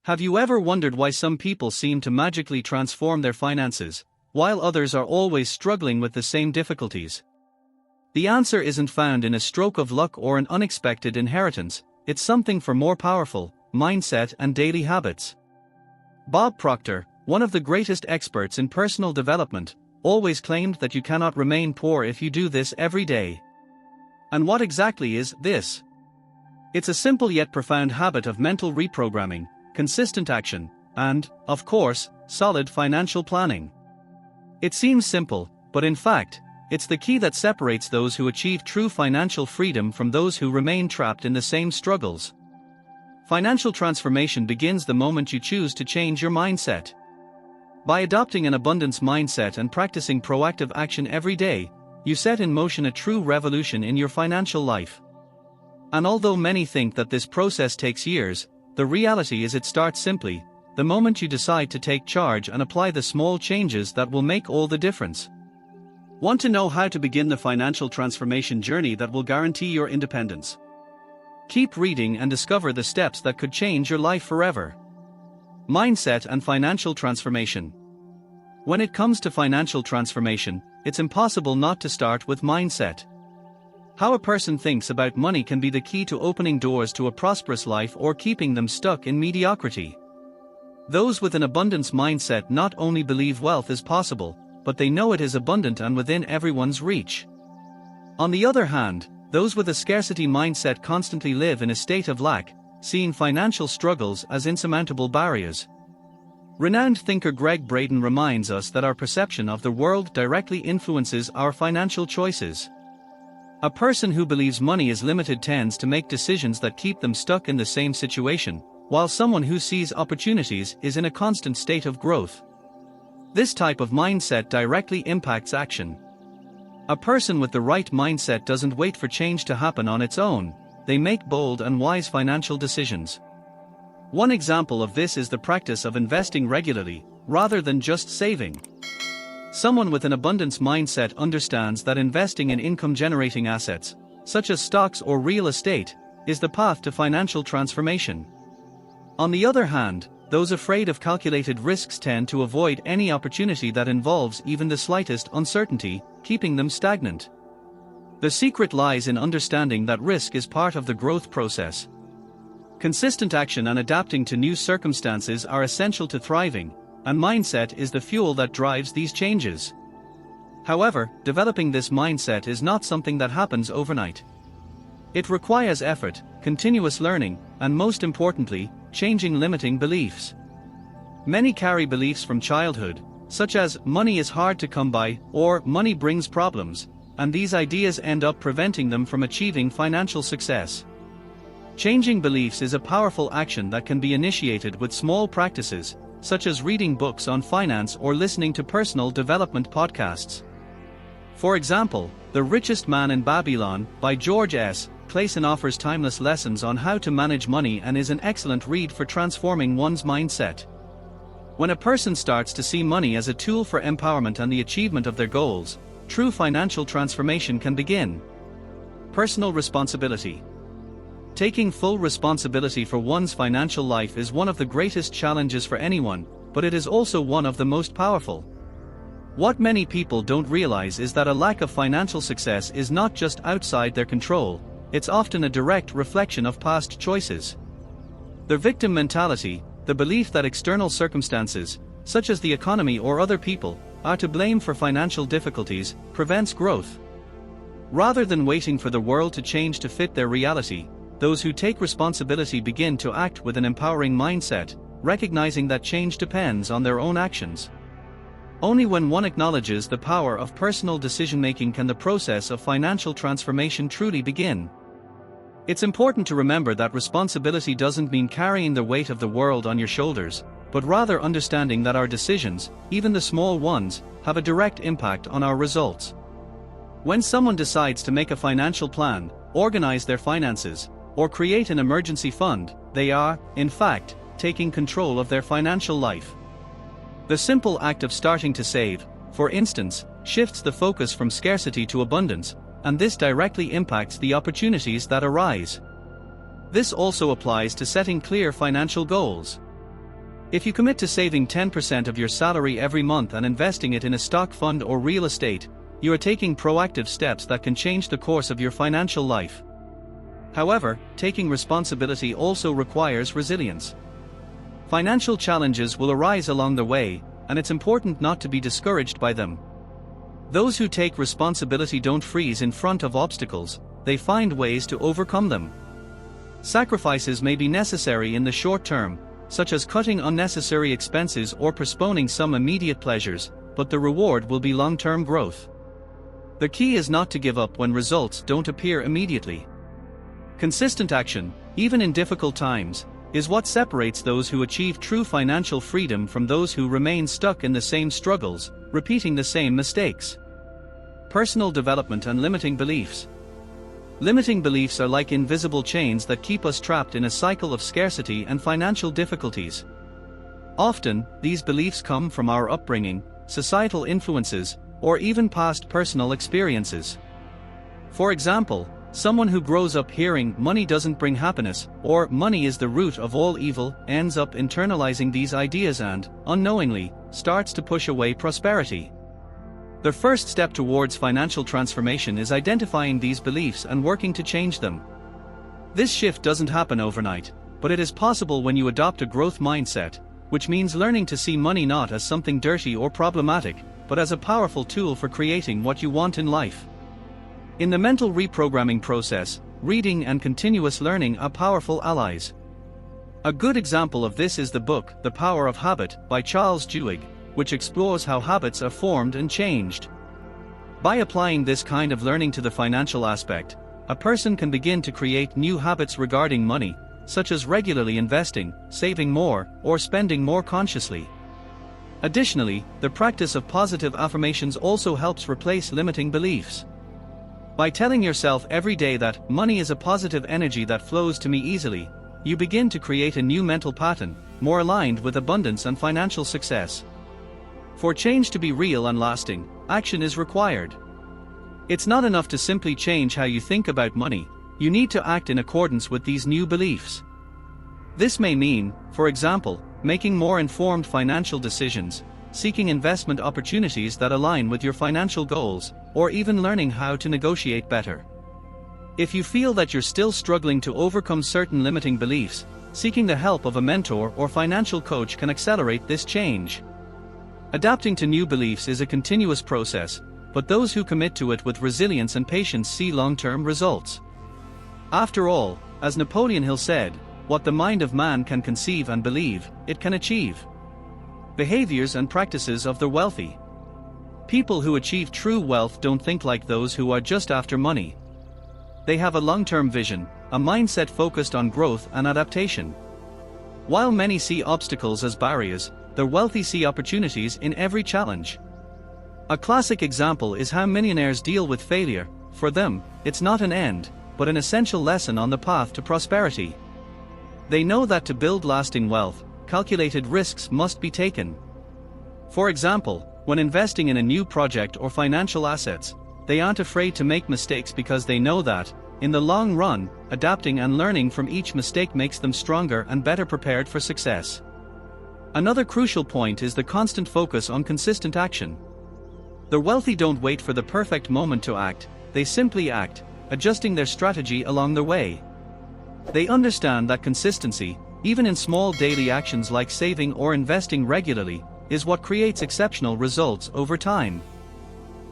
Have you ever wondered why some people seem to magically transform their finances, while others are always struggling with the same difficulties? The answer isn't found in a stroke of luck or an unexpected inheritance, it's something far more powerful: mindset and daily habits. Bob Proctor, one of the greatest experts in personal development, always claimed that you cannot remain poor if you do this every day. And what exactly is this? It's a simple yet profound habit of mental reprogramming, consistent action, and, of course, solid financial planning. It seems simple, but in fact, it's the key that separates those who achieve true financial freedom from those who remain trapped in the same struggles. Financial transformation begins the moment you choose to change your mindset. By adopting an abundance mindset and practicing proactive action every day, you set in motion a true revolution in your financial life. And although many think that this process takes years, the reality is it starts simply, the moment you decide to take charge and apply the small changes that will make all the difference. Want to know how to begin the financial transformation journey that will guarantee your independence? Keep reading and discover the steps that could change your life forever. Mindset and financial transformation. When it comes to financial transformation, it's impossible not to start with mindset. How a person thinks about money can be the key to opening doors to a prosperous life or keeping them stuck in mediocrity. Those with an abundance mindset not only believe wealth is possible, but they know it is abundant and within everyone's reach. On the other hand, those with a scarcity mindset constantly live in a state of lack, seeing financial struggles as insurmountable barriers. Renowned thinker Greg Braden reminds us that our perception of the world directly influences our financial choices. A person who believes money is limited tends to make decisions that keep them stuck in the same situation, while someone who sees opportunities is in a constant state of growth. This type of mindset directly impacts action. A person with the right mindset doesn't wait for change to happen on its own, they make bold and wise financial decisions. One example of this is the practice of investing regularly, rather than just saving. Someone with an abundance mindset understands that investing in income-generating assets, such as stocks or real estate, is the path to financial transformation. On the other hand, those afraid of calculated risks tend to avoid any opportunity that involves even the slightest uncertainty, keeping them stagnant. The secret lies in understanding that risk is part of the growth process. Consistent action and adapting to new circumstances are essential to thriving, and mindset is the fuel that drives these changes. However, developing this mindset is not something that happens overnight. It requires effort, continuous learning, and most importantly, changing limiting beliefs. Many carry beliefs from childhood, such as money is hard to come by or money brings problems, and these ideas end up preventing them from achieving financial success. Changing beliefs is a powerful action that can be initiated with small practices, such as reading books on finance or listening to personal development podcasts. For example, The Richest Man in Babylon, by George S. Clason offers timeless lessons on how to manage money and is an excellent read for transforming one's mindset. When a person starts to see money as a tool for empowerment and the achievement of their goals, true financial transformation can begin. Personal responsibility. Taking full responsibility for one's financial life is one of the greatest challenges for anyone, but it is also one of the most powerful. What many people don't realize is that a lack of financial success is not just outside their control, it's often a direct reflection of past choices. The victim mentality, the belief that external circumstances, such as the economy or other people, are to blame for financial difficulties, prevents growth. Rather than waiting for the world to change to fit their reality, those who take responsibility begin to act with an empowering mindset, recognizing that change depends on their own actions. Only when one acknowledges the power of personal decision-making can the process of financial transformation truly begin. It's important to remember that responsibility doesn't mean carrying the weight of the world on your shoulders, but rather understanding that our decisions, even the small ones, have a direct impact on our results. When someone decides to make a financial plan, organize their finances, or create an emergency fund, they are, in fact, taking control of their financial life. The simple act of starting to save, for instance, shifts the focus from scarcity to abundance, and this directly impacts the opportunities that arise. This also applies to setting clear financial goals. If you commit to saving 10% of your salary every month and investing it in a stock fund or real estate, you are taking proactive steps that can change the course of your financial life. However, taking responsibility also requires resilience. Financial challenges will arise along the way, and it's important not to be discouraged by them. Those who take responsibility don't freeze in front of obstacles, they find ways to overcome them. Sacrifices may be necessary in the short term, such as cutting unnecessary expenses or postponing some immediate pleasures, but the reward will be long-term growth. The key is not to give up when results don't appear immediately. Consistent action, even in difficult times, is what separates those who achieve true financial freedom from those who remain stuck in the same struggles, repeating the same mistakes. Personal development and limiting beliefs. Limiting beliefs are like invisible chains that keep us trapped in a cycle of scarcity and financial difficulties. Often, these beliefs come from our upbringing, societal influences, or even past personal experiences. For example, someone who grows up hearing money doesn't bring happiness, or money is the root of all evil, ends up internalizing these ideas and, unknowingly, starts to push away prosperity. The first step towards financial transformation is identifying these beliefs and working to change them. This shift doesn't happen overnight, but it is possible when you adopt a growth mindset, which means learning to see money not as something dirty or problematic, but as a powerful tool for creating what you want in life. In the mental reprogramming process, reading and continuous learning are powerful allies. A good example of this is the book, The Power of Habit, by Charles Duhigg, which explores how habits are formed and changed. By applying this kind of learning to the financial aspect, a person can begin to create new habits regarding money, such as regularly investing, saving more, or spending more consciously. Additionally, the practice of positive affirmations also helps replace limiting beliefs. By telling yourself every day that money is a positive energy that flows to me easily, you begin to create a new mental pattern, more aligned with abundance and financial success. For change to be real and lasting, action is required. It's not enough to simply change how you think about money, you need to act in accordance with these new beliefs. This may mean, for example, making more informed financial decisions, seeking investment opportunities that align with your financial goals, or even learning how to negotiate better. If you feel that you're still struggling to overcome certain limiting beliefs, seeking the help of a mentor or financial coach can accelerate this change. Adapting to new beliefs is a continuous process, but those who commit to it with resilience and patience see long-term results. After all, as Napoleon Hill said, what the mind of man can conceive and believe, it can achieve. Behaviors and practices of the wealthy. People who achieve true wealth don't think like those who are just after money. They have a long-term vision, a mindset focused on growth and adaptation. While many see obstacles as barriers, the wealthy see opportunities in every challenge. A classic example is how millionaires deal with failure. For them, it's not an end, but an essential lesson on the path to prosperity. They know that to build lasting wealth, calculated risks must be taken. For example, when investing in a new project or financial assets, they aren't afraid to make mistakes because they know that, in the long run, adapting and learning from each mistake makes them stronger and better prepared for success. Another crucial point is the constant focus on consistent action. The wealthy don't wait for the perfect moment to act, they simply act, adjusting their strategy along the way. They understand that consistency, even in small daily actions like saving or investing regularly, is what creates exceptional results over time.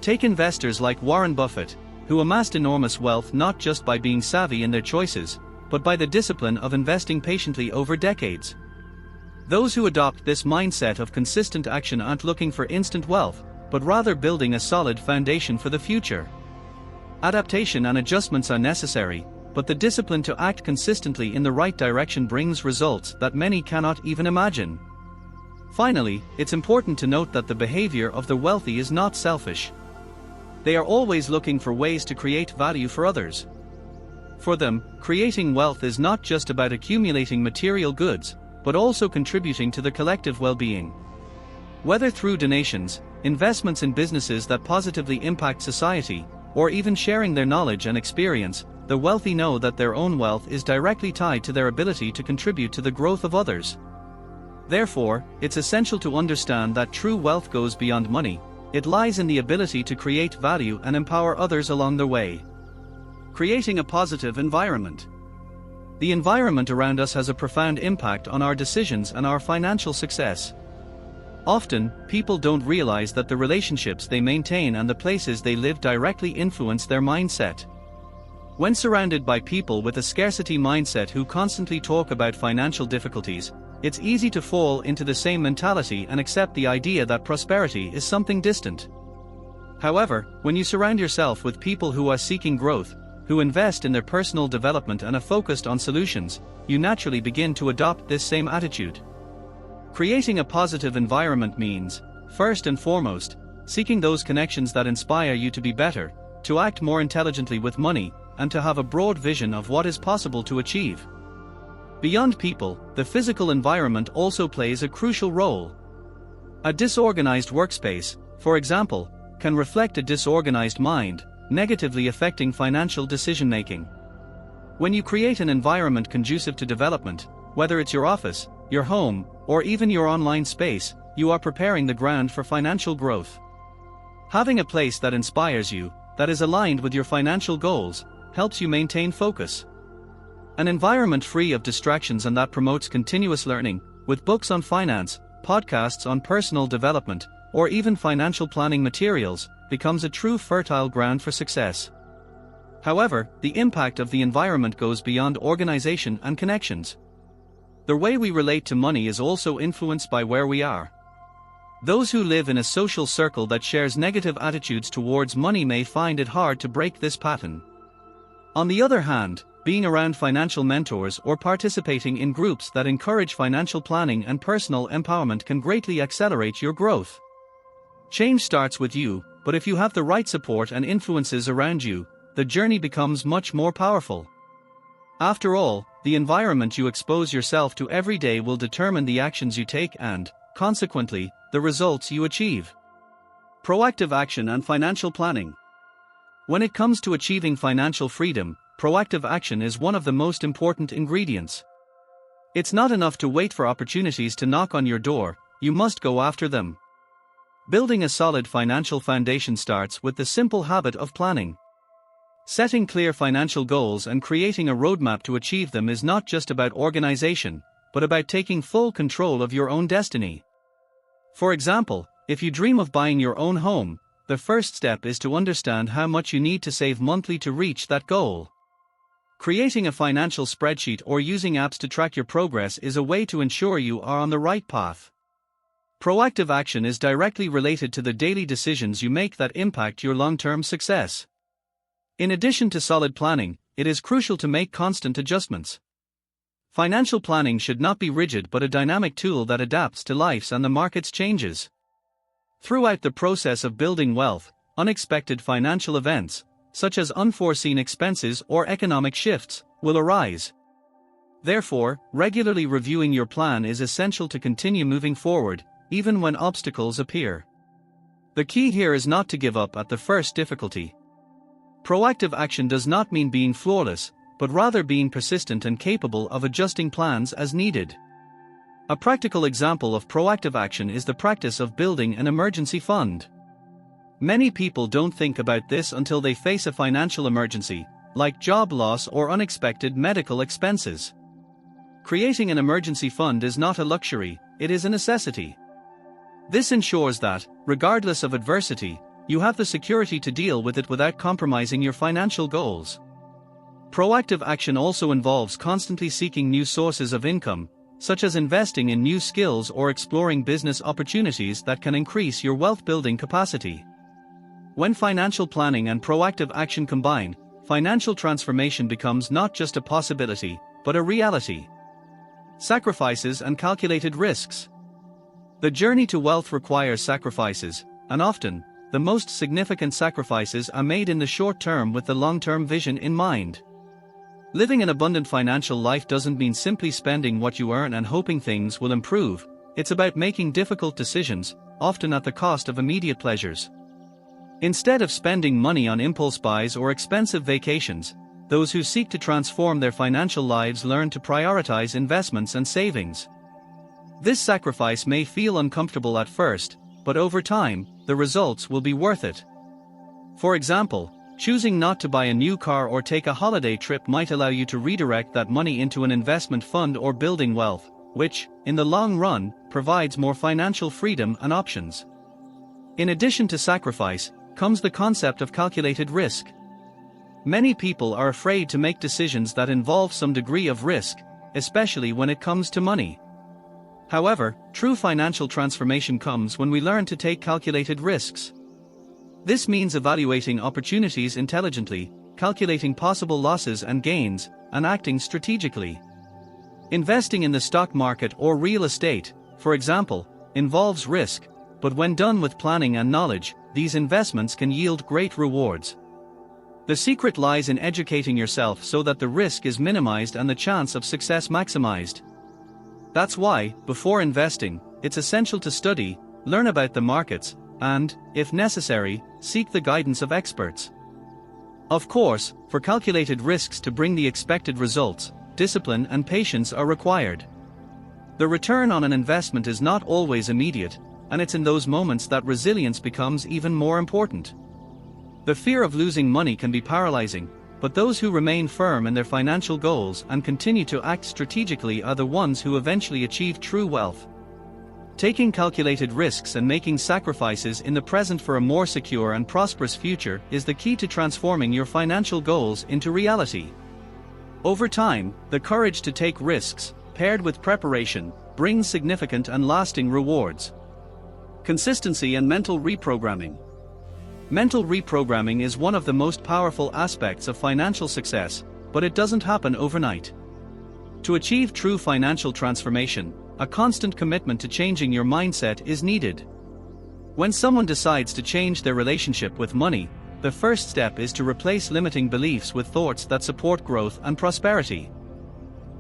Take investors like Warren Buffett, who amassed enormous wealth not just by being savvy in their choices, but by the discipline of investing patiently over decades. Those who adopt this mindset of consistent action aren't looking for instant wealth, but rather building a solid foundation for the future. Adaptation and adjustments are necessary, but the discipline to act consistently in the right direction brings results that many cannot even imagine. Finally, it's important to note that the behavior of the wealthy is not selfish. They are always looking for ways to create value for others. For them, creating wealth is not just about accumulating material goods, but also contributing to the collective well-being. Whether through donations, investments in businesses that positively impact society, or even sharing their knowledge and experience, the wealthy know that their own wealth is directly tied to their ability to contribute to the growth of others. Therefore, it's essential to understand that true wealth goes beyond money. It lies in the ability to create value and empower others along the way. Creating a positive environment. The environment around us has a profound impact on our decisions and our financial success. Often, people don't realize that the relationships they maintain and the places they live directly influence their mindset. When surrounded by people with a scarcity mindset who constantly talk about financial difficulties, it's easy to fall into the same mentality and accept the idea that prosperity is something distant. However, when you surround yourself with people who are seeking growth, who invest in their personal development and are focused on solutions, you naturally begin to adopt this same attitude. Creating a positive environment means, first and foremost, seeking those connections that inspire you to be better, to act more intelligently with money, and to have a broad vision of what is possible to achieve. Beyond people, the physical environment also plays a crucial role. A disorganized workspace, for example, can reflect a disorganized mind, negatively affecting financial decision-making. When you create an environment conducive to development, whether it's your office, your home, or even your online space, you are preparing the ground for financial growth. Having a place that inspires you, that is aligned with your financial goals, helps you maintain focus. An environment free of distractions and that promotes continuous learning, with books on finance, podcasts on personal development, or even financial planning materials, becomes a true fertile ground for success. However, the impact of the environment goes beyond organization and connections. The way we relate to money is also influenced by where we are. Those who live in a social circle that shares negative attitudes towards money may find it hard to break this pattern. On the other hand, being around financial mentors or participating in groups that encourage financial planning and personal empowerment can greatly accelerate your growth. Change starts with you, but if you have the right support and influences around you, the journey becomes much more powerful. After all, the environment you expose yourself to every day will determine the actions you take and, consequently, the results you achieve. Proactive action and financial planning. When it comes to achieving financial freedom, proactive action is one of the most important ingredients. It's not enough to wait for opportunities to knock on your door, you must go after them. Building a solid financial foundation starts with the simple habit of planning. Setting clear financial goals and creating a roadmap to achieve them is not just about organization, but about taking full control of your own destiny. For example, if you dream of buying your own home, the first step is to understand how much you need to save monthly to reach that goal. Creating a financial spreadsheet or using apps to track your progress is a way to ensure you are on the right path. Proactive action is directly related to the daily decisions you make that impact your long-term success. In addition to solid planning, it is crucial to make constant adjustments. Financial planning should not be rigid but a dynamic tool that adapts to life's and the market's changes. Throughout the process of building wealth, unexpected financial events, such as unforeseen expenses or economic shifts, will arise. Therefore, regularly reviewing your plan is essential to continue moving forward, even when obstacles appear. The key here is not to give up at the first difficulty. Proactive action does not mean being flawless, but rather being persistent and capable of adjusting plans as needed. A practical example of proactive action is the practice of building an emergency fund. Many people don't think about this until they face a financial emergency, like job loss or unexpected medical expenses. Creating an emergency fund is not a luxury, it is a necessity. This ensures that, regardless of adversity, you have the security to deal with it without compromising your financial goals. Proactive action also involves constantly seeking new sources of income, such as investing in new skills or exploring business opportunities that can increase your wealth-building capacity. When financial planning and proactive action combine, financial transformation becomes not just a possibility, but a reality. Sacrifices and calculated risks. The journey to wealth requires sacrifices, and often, the most significant sacrifices are made in the short term with the long-term vision in mind. Living an abundant financial life doesn't mean simply spending what you earn and hoping things will improve, it's about making difficult decisions, often at the cost of immediate pleasures. Instead of spending money on impulse buys or expensive vacations, those who seek to transform their financial lives learn to prioritize investments and savings. This sacrifice may feel uncomfortable at first, but over time, the results will be worth it. For example, choosing not to buy a new car or take a holiday trip might allow you to redirect that money into an investment fund or building wealth, which, in the long run, provides more financial freedom and options. In addition to sacrifice, comes the concept of calculated risk. Many people are afraid to make decisions that involve some degree of risk, especially when it comes to money. However, true financial transformation comes when we learn to take calculated risks. This means evaluating opportunities intelligently, calculating possible losses and gains, and acting strategically. Investing in the stock market or real estate, for example, involves risk, but when done with planning and knowledge, these investments can yield great rewards. The secret lies in educating yourself so that the risk is minimized and the chance of success maximized. That's why, before investing, it's essential to study, learn about the markets, and, if necessary, seek the guidance of experts. Of course, for calculated risks to bring the expected results, discipline and patience are required. The return on an investment is not always immediate, and it's in those moments that resilience becomes even more important. The fear of losing money can be paralyzing, but those who remain firm in their financial goals and continue to act strategically are the ones who eventually achieve true wealth. Taking calculated risks and making sacrifices in the present for a more secure and prosperous future is the key to transforming your financial goals into reality. Over time, the courage to take risks, paired with preparation, brings significant and lasting rewards. Consistency and mental reprogramming. Mental reprogramming is one of the most powerful aspects of financial success, but it doesn't happen overnight. To achieve true financial transformation, a constant commitment to changing your mindset is needed. When someone decides to change their relationship with money, the first step is to replace limiting beliefs with thoughts that support growth and prosperity.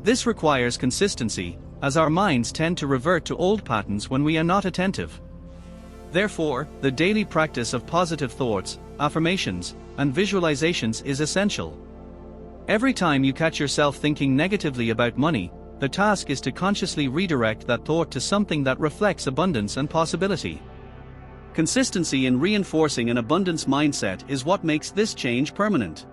This requires consistency, as our minds tend to revert to old patterns when we are not attentive. Therefore, the daily practice of positive thoughts, affirmations, and visualizations is essential. Every time you catch yourself thinking negatively about money, the task is to consciously redirect that thought to something that reflects abundance and possibility. Consistency in reinforcing an abundance mindset is what makes this change permanent.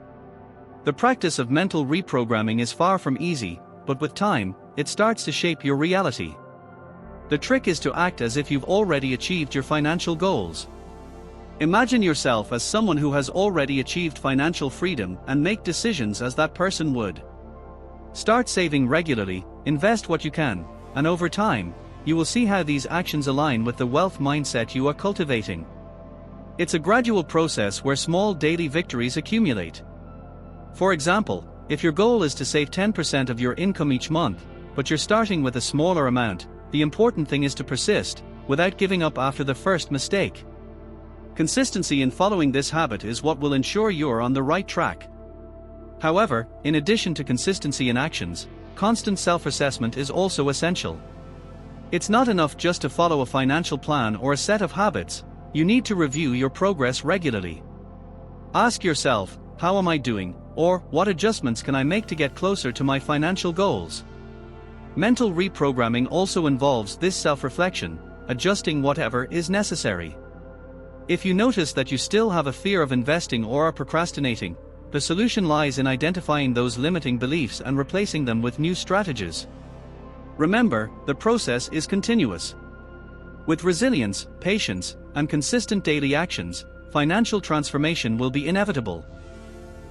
The practice of mental reprogramming is far from easy, but with time, it starts to shape your reality. The trick is to act as if you've already achieved your financial goals. Imagine yourself as someone who has already achieved financial freedom and make decisions as that person would. Start saving regularly, invest what you can, and over time, you will see how these actions align with the wealth mindset you are cultivating. It's a gradual process where small daily victories accumulate. For example, if your goal is to save 10% of your income each month, but you're starting with a smaller amount, the important thing is to persist, without giving up after the first mistake. Consistency in following this habit is what will ensure you're on the right track. However, in addition to consistency in actions, constant self-assessment is also essential. It's not enough just to follow a financial plan or a set of habits, you need to review your progress regularly. Ask yourself, how am I doing, or what adjustments can I make to get closer to my financial goals? Mental reprogramming also involves this self-reflection, adjusting whatever is necessary. If you notice that you still have a fear of investing or are procrastinating, the solution lies in identifying those limiting beliefs and replacing them with new strategies. Remember, the process is continuous. With resilience, patience, and consistent daily actions, financial transformation will be inevitable.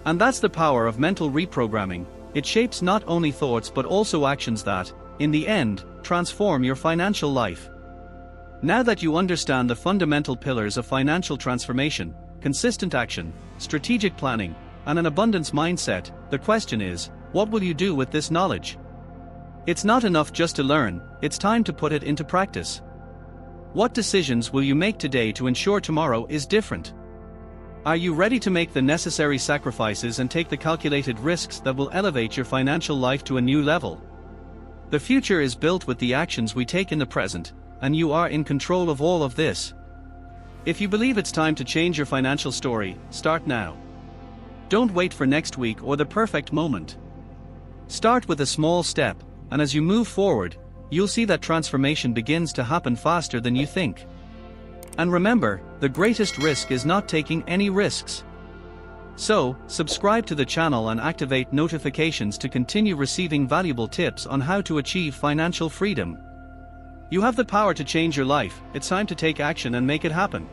And that's the power of mental reprogramming. It shapes not only thoughts but also actions that, in the end, transform your financial life. Now that you understand the fundamental pillars of financial transformation, consistent action, strategic planning, and an abundance mindset, the question is, what will you do with this knowledge? It's not enough just to learn, it's time to put it into practice. What decisions will you make today to ensure tomorrow is different? Are you ready to make the necessary sacrifices and take the calculated risks that will elevate your financial life to a new level? The future is built with the actions we take in the present, and you are in control of all of this. If you believe it's time to change your financial story, start now. Don't wait for next week or the perfect moment. Start with a small step, and as you move forward, you'll see that transformation begins to happen faster than you think. And remember, the greatest risk is not taking any risks. So, subscribe to the channel and activate notifications to continue receiving valuable tips on how to achieve financial freedom. You have the power to change your life. It's time to take action and make it happen.